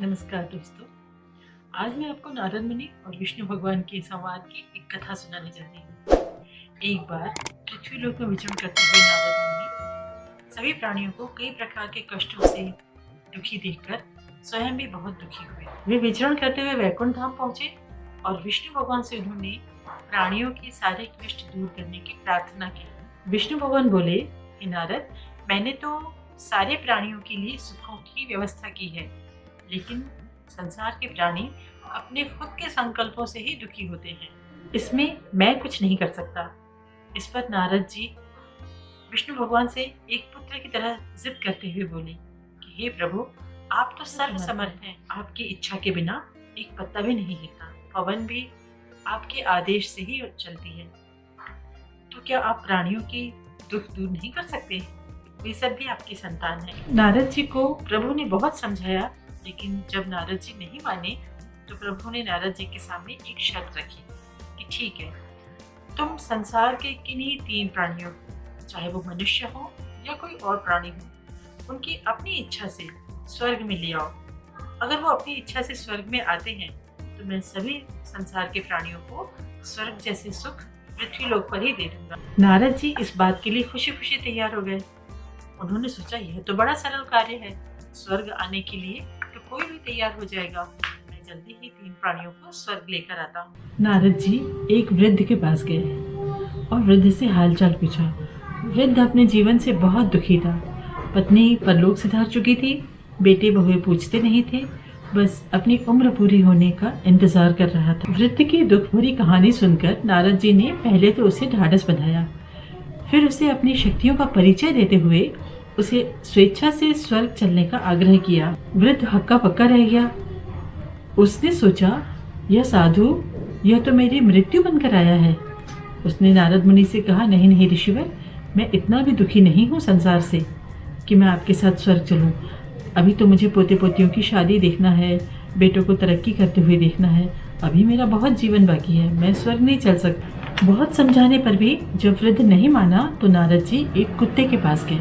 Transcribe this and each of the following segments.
नमस्कार दोस्तों। आज मैं आपको नारद मुनि और विष्णु भगवान के संवाद की एक कथा सुनाने जा रही हूँ। एक बार पृथ्वी लोक में विचरण करते हुए नारद मुनि सभी प्राणियों को कई प्रकार के कष्टों से दुखी देखकर स्वयं भी बहुत दुखी हुए। वे विचरण करते हुए वैकुंठ धाम पहुंचे और विष्णु भगवान से उन्होंने प्राणियों के सारे कष्ट दूर करने की प्रार्थना की। विष्णु भगवान बोले, हे नारद, मैंने तो सारे प्राणियों के लिए सुखों की व्यवस्था की है, लेकिन संसार के प्राणी अपने खुद के संकल्पों से ही दुखी होते हैं। इसमें मैं कुछ नहीं कर सकता। इस पर नारद जी विष्णु भगवान से एक पुत्र की तरह जिद करते हुए बोले कि हे प्रभु, आप तो सर्व समर्थ हैं। आपकी इच्छा के बिना एक पत्ता भी नहीं हिलता, पवन भी आपके आदेश से ही चलती है। तो क्या आप प्राणियों की दुख दूर नहीं कर सकते? वे सब भी आपकी संतान है। नारद जी को प्रभु ने बहुत समझाया, लेकिन जब नारद जी नहीं माने तो प्रभु ने नारद जी के सामने एक शर्त रखी कि ठीक है, तुम संसार के किन्हीं 3 प्राणियों, चाहे वो मनुष्य हो या कोई और प्राणी हो, उनकी अपनी इच्छा से स्वर्ग में ले आओ। अगर वो अपनी इच्छा से स्वर्ग में आते हैं तो मैं सभी संसार के प्राणियों को स्वर्ग जैसे सुख पृथ्वी लोक पर ही दे दूंगा। नारद जी इस बात के लिए खुशी खुशी तैयार हो गए। उन्होंने सोचा, यह तो बड़ा सरल कार्य है, स्वर्ग आने के लिए तो कोई भी तैयार हो जाएगा। मैं जल्दी ही 3 प्राणियों को स्वर्ग लेकर आता हूँ। नारद जी एक वृद्ध के पास गए और वृद्ध से हालचाल पूछा। वृद्ध अपने जीवन से बहुत दुखी था। पत्नी परलोक सिधार चुकी थी, बेटे बहुएं पूछते नहीं थे, बस अपनी उम्र पूरी होने का इंतजार कर रहा था। वृद्ध की दुख भरी कहानी सुनकर नारद जी ने पहले तो उसे ढाढ़स बंधाया, फिर उसे अपनी शक्तियों का परिचय देते हुए उसे स्वेच्छा से स्वर्ग चलने का आग्रह किया। वृद्ध हक्का पक्का रह गया। उसने सोचा, यह साधु, यह तो मेरी मृत्यु बनकर आया है। उसने नारद मुनि से कहा, नहीं नहीं ऋषिवर, मैं इतना भी दुखी नहीं हूँ संसार से कि मैं आपके साथ स्वर्ग चलूँ। अभी तो मुझे पोते पोतियों की शादी देखना है, बेटों को तरक्की करते हुए देखना है। अभी मेरा बहुत जीवन बाकी है, मैं स्वर्ग नहीं चल सकता। बहुत समझाने पर भी जब वृद्ध नहीं माना तो नारद जी एक कुत्ते के पास गए।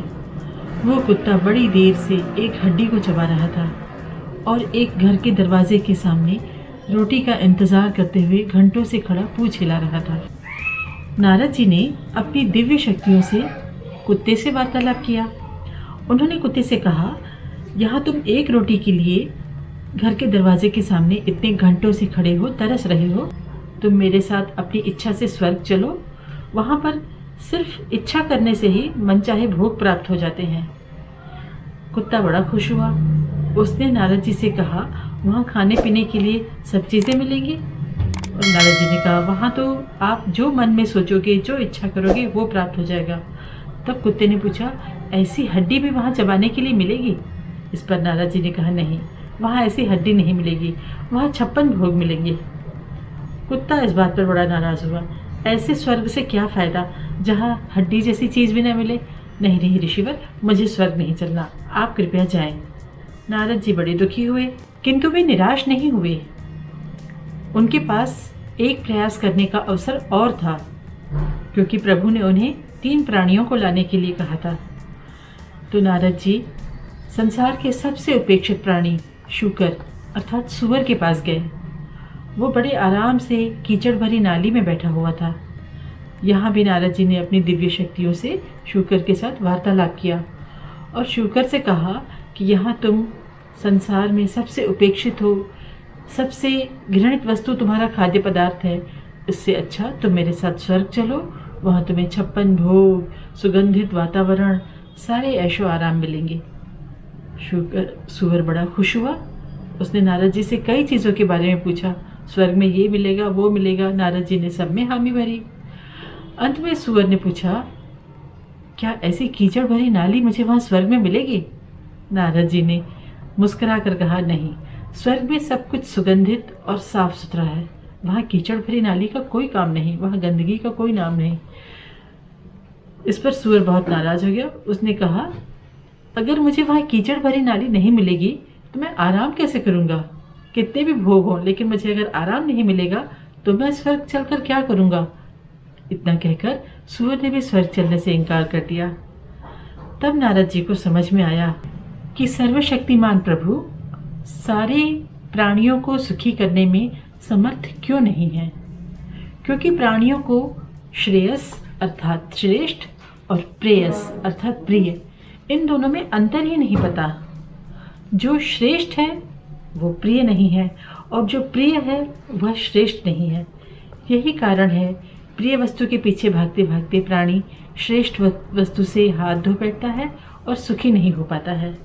वो कुत्ता बड़ी देर से एक हड्डी को चबा रहा था और एक घर के दरवाजे के सामने रोटी का इंतजार करते हुए घंटों से खड़ा पूंछ हिला रहा था। नारद जी ने अपनी दिव्य शक्तियों से कुत्ते से वार्तालाप किया। उन्होंने कुत्ते से कहा, यहाँ तुम एक रोटी के लिए घर के दरवाजे के सामने इतने घंटों से खड़े हो, तरस रहे हो। तुम मेरे साथ अपनी इच्छा से स्वर्ग चलो, वहाँ पर सिर्फ इच्छा करने से ही मनचाहे भोग प्राप्त हो जाते हैं। कुत्ता बड़ा खुश हुआ। उसने नारद जी से कहा, वहाँ खाने पीने के लिए सब चीज़ें मिलेंगी? और नारद जी ने कहा, वहाँ तो आप जो मन में सोचोगे, जो इच्छा करोगे वो प्राप्त हो जाएगा। तब कुत्ते ने पूछा, ऐसी हड्डी भी वहाँ चबाने के लिए मिलेगी? इस पर नारद जी ने कहा, नहीं, वहाँ ऐसी हड्डी नहीं मिलेगी, वहाँ 56 भोग मिलेंगे। कुत्ता इस बात पर बड़ा नाराज़ हुआ। ऐसे स्वर्ग से क्या फ़ायदा जहाँ हड्डी जैसी चीज़ भी न मिले? नहीं नहीं ऋषिवर, मुझे स्वर्ग नहीं चलना, आप कृपया जाएं। नारद जी बड़े दुखी हुए, किंतु वे निराश नहीं हुए। उनके पास एक प्रयास करने का अवसर और था, क्योंकि प्रभु ने उन्हें 3 प्राणियों को लाने के लिए कहा था। तो नारद जी संसार के सबसे उपेक्षित प्राणी शूकर अर्थात सूअर के पास गए। वो बड़े आराम से कीचड़ भरी नाली में बैठा हुआ था। यहाँ भी नारद जी ने अपनी दिव्य शक्तियों से शूकर के साथ वार्तालाप किया और शूकर से कहा कि यहाँ तुम संसार में सबसे उपेक्षित हो, सबसे घृणित वस्तु तुम्हारा खाद्य पदार्थ है। इससे अच्छा तुम मेरे साथ स्वर्ग चलो, वहाँ तुम्हें 56 भोग, सुगंधित वातावरण, सारे ऐशो आराम मिलेंगे। सूअर बड़ा खुश हुआ। उसने नारद जी से कई चीज़ों के बारे में पूछा, स्वर्ग में ये मिलेगा, वो मिलेगा। नारद जी ने सब में हामी भरी। अंत में सूअर ने पूछा, क्या ऐसी कीचड़ भरी नाली मुझे वहाँ स्वर्ग में मिलेगी? नारद जी ने मुस्कुरा कर कहा, नहीं, स्वर्ग में सब कुछ सुगंधित और साफ सुथरा है, वहाँ कीचड़ भरी नाली का कोई काम नहीं, वहाँ गंदगी का कोई नाम नहीं। इस पर सूअर बहुत नाराज हो गया। उसने कहा, अगर मुझे वहाँ कीचड़ भरी नाली नहीं मिलेगी तो मैं आराम कैसे करूँगा? कितने भी भोग हों, लेकिन मुझे अगर आराम नहीं मिलेगा तो मैं स्वर्ग चलकर क्या करूँगा? इतना कहकर सूअर ने भी स्वर्ग चलने से इनकार कर दिया। तब नारद जी को समझ में आया कि सर्वशक्तिमान प्रभु सारे प्राणियों को सुखी करने में समर्थ क्यों नहीं है? क्योंकि प्राणियों को श्रेयस अर्थात श्रेष्ठ और प्रेयस अर्थात प्रिय, इन दोनों में अंतर ही नहीं पता। जो श्रेष्ठ है वो प्रिय नहीं है और जो प्रिय है वह श्रेष्ठ नहीं है। यही कारण है प्रिय वस्तु के पीछे भागते भागते प्राणी श्रेष्ठ वस्तु से हाथ धो बैठता है और सुखी नहीं हो पाता है।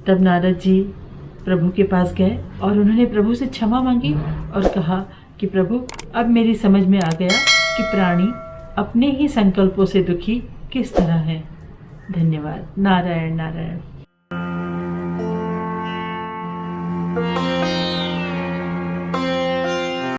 तब नारद जी प्रभु के पास गए और उन्होंने प्रभु से क्षमा मांगी और कहा कि प्रभु, अब मेरी समझ में आ गया कि प्राणी अपने ही संकल्पों से दुखी किस तरह है। धन्यवाद। नारायण नारायण।